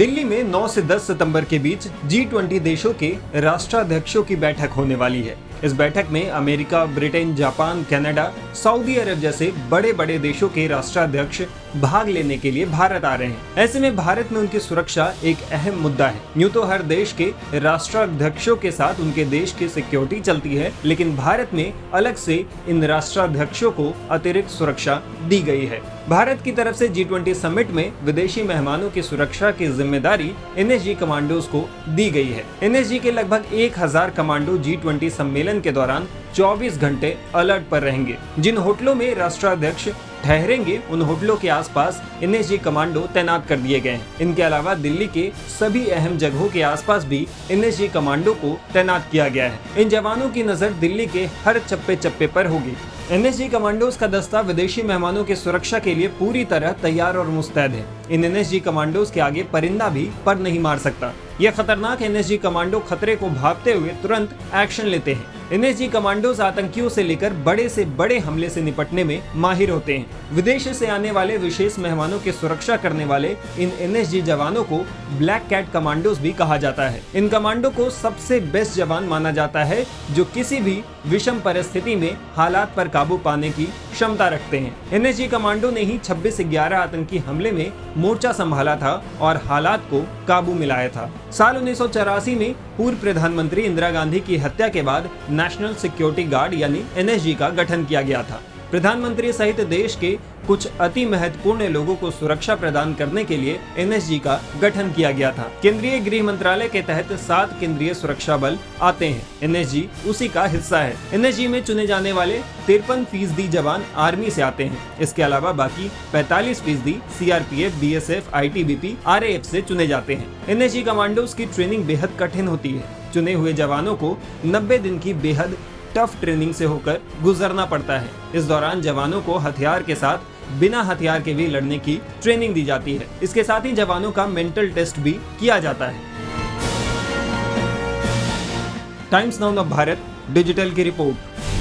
दिल्ली में 9 से 10 सितंबर के बीच G20 देशों के राष्ट्राध्यक्षों की बैठक होने वाली है। इस बैठक में America, Britain, Japan, Canada, Saudi Arab जैसे बड़े बड़े देशों के राष्ट्राध्यक्ष भाग लेने के लिए भारत आ रहे हैं। ऐसे में भारत में उनकी सुरक्षा एक अहम मुद्दा है। यूं तो हर देश के राष्ट्राध्यक्षों के साथ उनके देश की सिक्योरिटी चलती है, लेकिन भारत में अलग से इन राष्ट्राध्यक्षों को अतिरिक्त सुरक्षा दी गई है। भारत की तरफ से G20 समिट में विदेशी मेहमानों की सुरक्षा की जिम्मेदारी NSG कमांडोज को दी गई है। NSG के लगभग 1000 कमांडो G20 सम्मेलन के दौरान 24 घंटे अलर्ट पर रहेंगे। जिन होटलों में राष्ट्राध्यक्ष ठहरेंगे उन होटलों के आसपास NSG कमांडो तैनात कर दिए गए हैं। इनके अलावा दिल्ली के सभी अहम जगहों के आसपास भी NSG कमांडो को तैनात किया गया है। इन जवानों की नजर दिल्ली के हर चप्पे चप्पे पर होगी। NSG कमांडोज का दस्ता विदेशी मेहमानों की सुरक्षा के लिए पूरी तरह तैयार और मुस्तैद है। इन NSG कमांडोज के आगे परिंदा भी पर नहीं मार सकता। यह खतरनाक NSG कमांडो खतरे को भांपते हुए तुरंत एक्शन लेते हैं। NSG कमांडोज आतंकियों से लेकर बड़े से बड़े हमले से निपटने में माहिर होते हैं। विदेश से आने वाले विशेष मेहमानों की सुरक्षा करने वाले इन NSG जवानों को ब्लैक कैट कमांडोज भी कहा जाता है। इन कमांडो को सबसे बेस्ट जवान माना जाता है जो किसी भी विषम परिस्थिति में हालात पर काबू पाने की क्षमता रखते हैं। NSG कमांडो ने ही 26/11 आतंकी हमले में मोर्चा संभाला था और हालात को काबू में लाया था। साल 1984 में पूर्व प्रधानमंत्री इंदिरा गांधी की हत्या के बाद नेशनल सिक्योरिटी गार्ड यानी NSG का गठन किया गया था। प्रधानमंत्री सहित देश के कुछ अति महत्वपूर्ण लोगों को सुरक्षा प्रदान करने के लिए NSG का गठन किया गया था। केंद्रीय गृह मंत्रालय के तहत 7 केंद्रीय सुरक्षा बल आते हैं। NSG उसी का हिस्सा है। NSG में चुने जाने वाले 53% जवान आर्मी से आते हैं। इसके अलावा बाकी 45% CRPF, BSF, ITBP, RAF से चुने जाते हैं। NSG कमांडोज की ट्रेनिंग बेहद कठिन होती है। चुने हुए जवानों को 90 दिन की बेहद टफ ट्रेनिंग से होकर गुजरना पड़ता है। इस दौरान जवानों को हथियार के साथ बिना हथियार के भी लड़ने की ट्रेनिंग दी जाती है। इसके साथ ही जवानों का मेंटल टेस्ट भी किया जाता है। टाइम्स नाउ भारत डिजिटल की रिपोर्ट।